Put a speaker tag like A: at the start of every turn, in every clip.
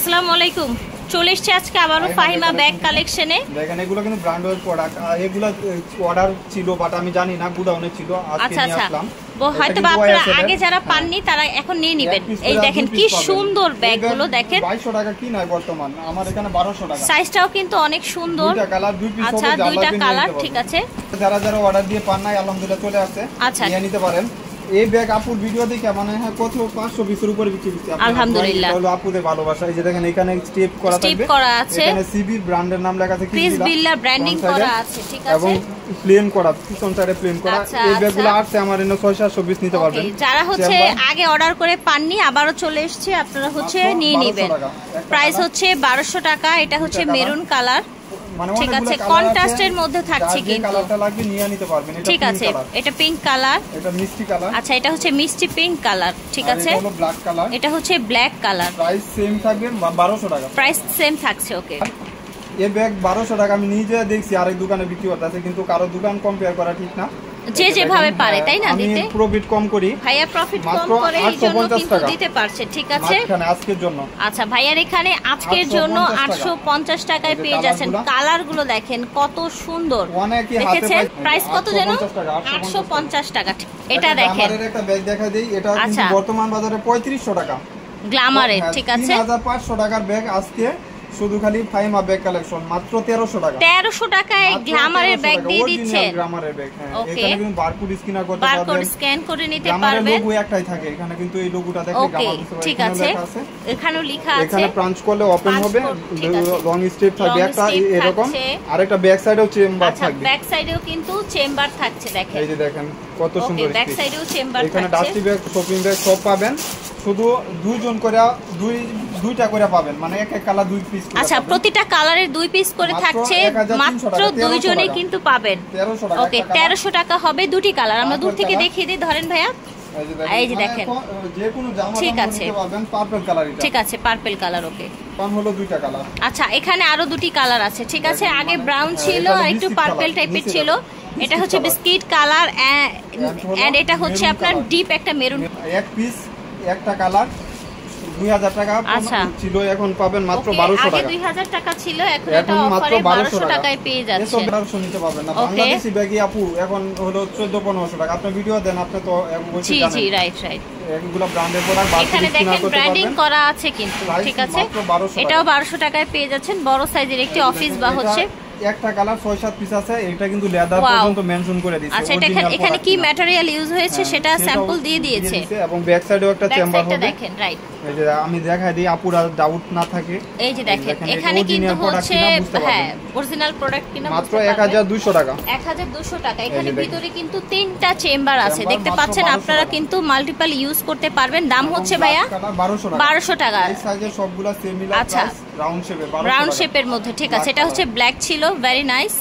A: আসসালামু আলাইকুম। চলে এসেছি আজকে আবারও ফাহিমা ব্যাগ কালেকশনে।
B: দেখেন এগুলো কিন্তু ব্র্যান্ডের প্রোডাক্ট, এগুলো অর্ডার ছিল বাট আমি জানি না, গুডাউনে ছিল, আজকে নিয়ে আসলাম।
A: হয়তো আপনারা আগে যারা পাননি তারা এখন নিয়ে নেবেন। এই দেখেন কি সুন্দর ব্যাগগুলো, দেখেন
B: 2200 টাকা কি নাই বর্তমান, আমার এখানে 1200 টাকা।
A: সাইজটাও কিন্তু অনেক সুন্দর,
B: দুইটা কালার, দুই পিস হবে।
A: আচ্ছা দুইটা কালার, ঠিক আছে।
B: যারা যারা অর্ডার দিয়ে পান নাই আলহামদুলিল্লাহ চলে আসছে, নিয়ে নিতে পারেন। এই ব্যাগ আপুর ভিডিও দেখে মানে কত 500 পিসের উপরে বিক্রি হচ্ছে
A: আলহামদুলিল্লাহ।
B: হলো আপুদের ভালোবাসা। এই যে দেখেন এখানে স্টেপ করা থাকবে, এখানে সিবি ব্র্যান্ডের নাম লেখা আছে,
A: ক্রিস বিল্লা ব্র্যান্ডিং করা আছে, ঠিক আছে,
B: এবং প্লেন করা, পিছন সাইডে প্লেন করা। এই ব্যাগগুলো আসছে আমার এনে 600 পিস নিতে পারবেন।
A: যারা হচ্ছে আগে অর্ডার করে পাননি আবারো চলে এসেছে, আপনারা হচ্ছে নিয়ে নেবেন। প্রাইস হচ্ছে 1200 টাকা। এটা হচ্ছে মেরুন কালার, ঠিক আছে, কন্ট্রাস্টের মধ্যে থাকছে কিন্তু
B: কালারটা লাগবে নিয়ে নিতে পারবেন। এটা
A: ঠিক আছে, এটা পিঙ্ক কালার,
B: এটা মিষ্টি কালার,
A: আচ্ছা এটা হচ্ছে মিষ্টি পিঙ্ক কালার, ঠিক আছে।
B: এটা হলো ব্ল্যাক কালার,
A: এটা হচ্ছে ব্ল্যাক কালার।
B: প্রাইস সেম থাকবে 1200 টাকা।
A: প্রাইস সেম থাকছে, ওকে।
B: এই ব্যাগ 1200 টাকা আমি নিজে দেখছি আরেক দোকানে বিক্রি করতেছে, কিন্তু কারো দোকান কম্পেয়ার করা ঠিক না।
A: যে যেভাবে পারে তাই না দিতে,
B: আমি প্রফিট কম করি,
A: ভাইয়া প্রফিট কম করে এই জন্য কিন্তু দিতে পারছে, ঠিক আছে।
B: এখানে আজকের জন্য,
A: আচ্ছা ভাইয়ার এখানে আজকের জন্য 850 টাকায় পেয়ে যাচ্ছেন। কালারগুলো দেখেন কত সুন্দর, দেখেছেন। প্রাইস কত যেন 850 টাকা। এটা দেখেন
B: আমাদের একটা ব্যাগ দেখা দেই, এটা কিন্তু বর্তমান বাজারে 3500 টাকা
A: গ্ল্যামারের, ঠিক আছে।
B: 3500 টাকার ব্যাগ আজকে শুধু খালি ফাহিমা ব্যাগ কালেকশন মাত্র 1300 টাকা।
A: 1300 টাকায় গ্ল্যামারের ব্যাগ দিয়ে দিচ্ছেন।
B: গ্ল্যামারের ব্যাগ, হ্যাঁ। এখানে কিন্তু বারকোড স্ক্যানার করতে পারবেন,
A: বারকোড স্ক্যান করে নিতে পারবেন।
B: গ্ল্যামারের লোগো একটাই থাকে এখানে, কিন্তু এই লোগোটা দেখলে গ্ল্যামার বুঝতে পারবেন,
A: ঠিক আছে। এখানেও লেখা আছে,
B: এখানে পাঞ্চ করলে ওপেন হবে, লং স্টেপ থাকবে একটা এরকম, আর একটা ব্যাক সাইডেও চেম্বার থাকবে।
A: ব্যাক সাইডেও কিন্তু চেম্বার থাকছে, দেখেন।
B: এই যে দেখেন কত সুন্দর,
A: ব্যাক সাইডেও চেম্বার থাকছে।
B: এখানে ডাস্টি ব্যাগ, শপিং ব্যাগ সব পাবেন, শুধু দুইজন করে দুইটা করে পাবেন, মানে এক এক কালার 2 পিস করে।
A: আচ্ছা, প্রতিটা কালারের 2 পিস করে থাকছে, মাত্র দুইজনে কিন্তু পাবেন। ওকে, 1300 টাকা হবে দুটি কালার। আমরা দূর থেকে দেখিয়ে দিই, ধরেন ভাইয়া, এই যে দেখেন,
B: যে কোনো জামা
A: ঠিক আছে,
B: পাবেন পার্পল কালার, এটা
A: ঠিক আছে, পার্পল কালার, ওকে।
B: কোন হলো দুইটা কালার।
A: আচ্ছা, এখানে আরো দুটি কালার আছে, ঠিক আছে। আগে ব্রাউন ছিল আর একটু পার্পল টাইপের ছিল, এটা হচ্ছে বিস্কিট কালার, এন্ড এটা হচ্ছে আপনার ডিপ একটা মেরুন।
B: এক পিস একটা কালার 2000 টাকা ছিল, এখন পাবেন মাত্র 1200 টাকা।
A: 2000 টাকা ছিল, এখন এটা অফারে 1200 টাকায় পেয়ে যাচ্ছে।
B: এসব 1200 নিতে পারবেন না। বাংলাদেশি ব্যাগই আপু এখন হলো 1400-1500 টাকা। আপনি ভিডিও দেন, আপনি তো বলছি জানেন।
A: জি রাইট।
B: এগুলো ব্র্যান্ডের প্রোডাক্ট,
A: এখানে দেখেন ব্র্যান্ডিং করা আছে কিন্তু, ঠিক আছে। এটাও 1200 টাকায় পেয়ে যাচ্ছেন। বড় সাইজের একটি অফিস বা হচ্ছে
B: একটা কালার 6-7 পিস আছে। এটা কিন্তু লেদার পর্যন্ত মেনশন করে দিয়েছে।
A: আচ্ছা, এটা এখানে কি ম্যাটেরিয়াল ইউজ হয়েছে সেটা স্যাম্পল দিয়ে দিয়েছে,
B: এবং ব্যাক সাইডেও একটা চেম্বার হবে,
A: দেখেন, রাইট।
B: এই যে আমি দেখাই দিই, আপুরা ডাউট না থাকে।
A: এই যে দেখেন, এখানে কিন্তু হচ্ছে হ্যাঁ অরিজিনাল প্রোডাক্ট কিনা
B: মাত্র 1200 টাকা।
A: 1200 টাকা। এখানে ভিতরে কিন্তু 3টা চেম্বার আছে, দেখতে পাচ্ছেন। আপনারা কিন্তু মাল্টিপল ইউজ করতে পারবেন। দাম হচ্ছে ভাইয়া 1200 টাকা।
B: এই সাইজের সবগুলা সেম মিলা,
A: আচ্ছা, রাউন্ড শেপের মধ্যে, ঠিক আছে। এটা হচ্ছে ব্ল্যাক ছিল, ভেরি নাইস,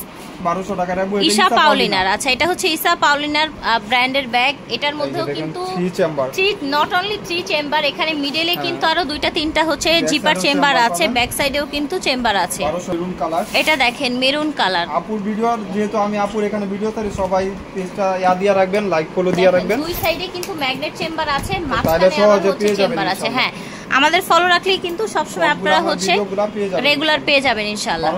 B: 1200 টাকা।
A: ঈশা পাউলিনার, আচ্ছা এটা হচ্ছে ঈশা পাউলিনার ব্র্যান্ডের ব্যাগ। এটার মধ্যেও কিন্তু নট অনলি 3 চেম্বার, এখানে মিডলে কিন্তু আরো 2-3টা হচ্ছে জিপার চেম্বার আছে, ব্যাক সাইডেও কিন্তু চেম্বার আছে। এটা দেখেন মেরুন কালার।
B: আপুর ভিডিও, যেহেতু আমি আপুর এখানে ভিডিও তাই সবাই পেজটা দিয়া রাখবেন, লাইক ফলো দিয়া রাখবেন।
A: দুই সাইডে কিন্তু ম্যাগনেট চেম্বার আছে, মাঝখানে আরো চেম্বার আছে। হ্যাঁ, আমাদের ফলো রাখলেই কিন্তু সবসময় আপনারা হচ্ছে রেগুলার পেয়ে যাবেন ইনশাআল্লাহ।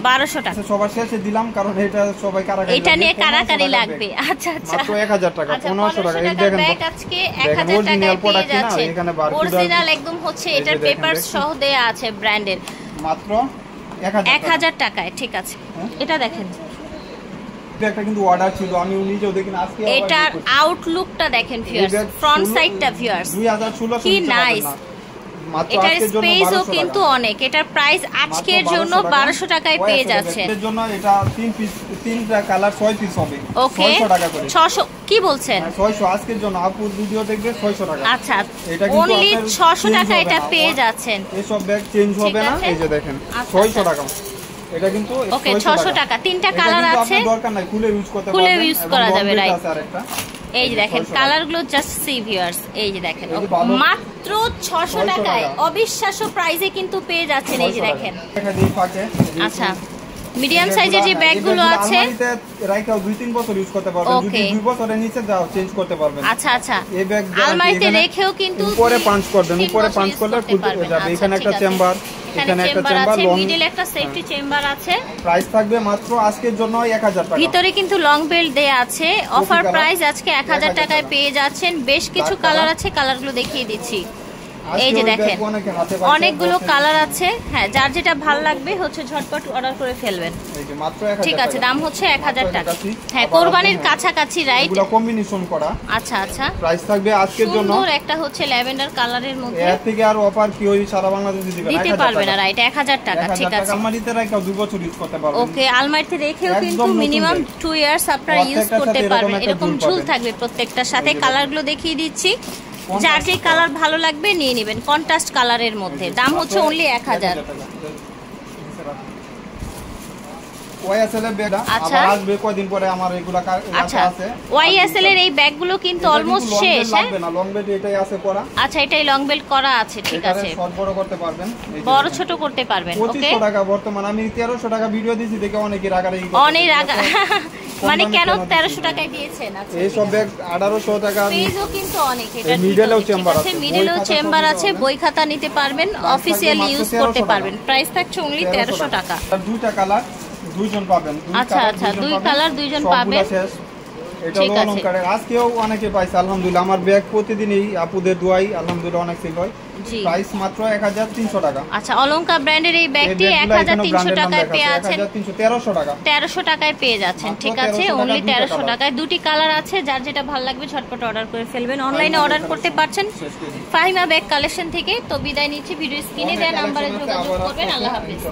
A: 1200 টাকা
B: সবার শেষে দিলাম, কারণ এটা সবাই কারাকারি,
A: এটা নিয়ে কারাকারি লাগবে। আচ্ছা আচ্ছা,
B: মাত্র 1000 টাকা, 1500 টাকা। এই দেখেন
A: ব্যাগ আজকে 1000 টাকায় পেয়ে যাচ্ছে, অরিজিনাল একদম হচ্ছে। এটার পেপারস সহ দেয়া আছে ব্র্যান্ডের,
B: মাত্র
A: 1000 টাকায়, ঠিক আছে। এটা দেখেন,
B: একটা কিন্তু অর্ডার ছিল, আমি নিজেও দেখিন আজকে।
A: এটার আউটলুকটা দেখেন ভিউয়ার্স, ফ্রন্ট সাইডটা ভিউয়ার্স,
B: 2016
A: কি নাইস। এটার স্পেসও কিন্তু অনেক। এটার প্রাইস আজকের জন্য 1200 টাকায় পেয়ে যাচ্ছেন।
B: এর জন্য এটা 3টা কালার 6 পিস হবে, 600 টাকা করে।
A: 600 কি বলছেন?
B: 600 আজকের জন্য আপুর ভিডিও দেখবে 600 টাকা।
A: আচ্ছা, এটা কিন্তু অনলি 600 টাকা এটা পেয়ে যাচ্ছেন।
B: এসব ব্যাগ চেঞ্জ হবে না, এই যে দেখেন 600 টাকা। এটা কিন্তু
A: ওকে 600 টাকা। 3টা কালার আছে,
B: দরকার নাই, খুলে ইউজ করতে পারবেন,
A: খুলে ইউজ করা যাবে, রাইট।
B: আছে আরেকটা,
A: এই যে দেখেন কালারগুলো, জাস্ট সি ভিউয়ার্স, এই যে দেখেন মাত্র 600 টাকায় অবিশ্বাস্য প্রাইসে কিন্তু পেয়ে যাচ্ছেন। এই যে দেখেন,
B: দেখা দিই পাকে।
A: আচ্ছা মিডিয়াম সাইজের যে ব্যাগগুলো আছে
B: আলমারিতে রাখাও 2-3 বছর ইউজ করতে পারবেন, যদি 2 বছরের নিচে যাও চেঞ্জ করতে পারবেন।
A: আচ্ছা আচ্ছা,
B: এই ব্যাগ
A: আলমারিতে রেখেও কিন্তু
B: উপরে পাঞ্চ করবেন, উপরে পাঞ্চ করলে খুলে যাবে। এখানে একটা চেম্বার, এখানে একটা চেম্বার,
A: মিডলে একটা সেফটি চেম্বার আছে।
B: প্রাইস থাকবে মাত্র আজকের জন্য 1000 টাকা।
A: ভিতরে কিন্তু লং বেল্ট দেয়া আছে। অফার প্রাইস আজকে 1000 টাকায় পেয়ে যাচ্ছেন। বেশ কিছু কালার আছে, কালারগুলো দেখিয়ে দিচ্ছি। এই যে দেখেন অনেকগুলো কালার আছে। হ্যাঁ, যার যেটা ভালো লাগবে হচ্ছে ঝটপট অর্ডার করে ফেলবেন। ঠিক আছে, দাম হচ্ছে 1000 টাকা। হ্যাঁ, কোরবানির কাছাকাছি, রাইট?
B: এগুলো কম্বিনেশন করা।
A: আচ্ছা আচ্ছা,
B: প্রাইস থাকবে আজকের জন্য
A: সুন্দর একটা হচ্ছে ল্যাভেন্ডার কালারের মধ্যে।
B: এর থেকে আর অফার কি ওই সারা বাংলাদেশে
A: দিতে পারবে না, রাইট? 1000 টাকা। ঠিক আছে,
B: আলমারিতে রাখা 2 বছর ইউজ করতে পারবেন।
A: ওকে, আলমারিতে রেখেও কিন্তু মিনিমাম 2 ইয়ার্স আপনারা ইউজ করতে পারবেন। এরকম ঝুল থাকবে প্রত্যেকটার সাথে। কালারগুলো দেখিয়ে দিচ্ছি, যার যে কালার ভালো লাগবে নিয়ে নেবেন। কন্ট্রাস্ট কালারের মধ্যে, দাম হচ্ছে অনলি 1000।
B: ওয়াইএসএল এর ব্যাগ আবার আসবে কয়দিন পরে, আমার এগুলা আছে।
A: ওয়াইএসএল এর এই ব্যাগগুলো কিন্তু অলমোস্ট শেষ।
B: লাগবে না, লং বেল্ট এটাই আছে করা।
A: আচ্ছা, এটাই লং বেল্ট করা আছে। ঠিক আছে,
B: শর্ট বড় করতে পারবেন,
A: বড় ছোট করতে পারবেন। ওকে,
B: 2500 টাকা বর্তমান। আমি 1300 টাকা ভিডিও দিয়েছি, দেখে অনেকে রাগারাগি করে।
A: অনেক রাগা মানে কেন 1300 টাকায় দিয়েছেন? আচ্ছা,
B: এই সব ব্যাগ 1800 টাকা।
A: পেজও কিন্তু অনেক। এটা
B: মিডলেও চেম্বার আছে,
A: মিডলেও চেম্বার আছে। বই খাতা নিতে পারবেন, অফিশিয়ালি ইউজ করতে পারবেন। প্রাইস থাকছে অনলি 1300 টাকা।
B: আর দুইটা কালার দুইজন পাবেন।
A: আচ্ছা আচ্ছা, দুই কালার দুইজন পাবেন।
B: এটা হলো অলংকারের। আজকেও অনেকে পাইছে আলহামদুলিল্লাহ। আমার ব্যাগ প্রতিদিনই আপুদের দোয়াই আলহামদুলিল্লাহ অনেক সেল হয়। প্রাইস মাত্র 1300 টাকা।
A: আচ্ছা, অলংকার ব্র্যান্ডের এই ব্যাগটি 1300 টাকায় পেয়ে যাচ্ছেন।
B: 1300 টাকা,
A: 1300 টাকায় পেয়ে যাচ্ছেন। ঠিক আছে, অনলি 1300 টাকায়। দুটি কালার আছে, যার যেটা ভালো লাগবে ঝটপট অর্ডার করে ফেলবেন। অনলাইনে অর্ডার করতে পারছেন ফাহিমা ব্যাগ কালেকশন থেকে। তো বিদায় নিচ্ছি, ভিডিও স্ক্রিনে দেওয়া নাম্বারে যোগাযোগ করবেন। আল্লাহ হাফেজ।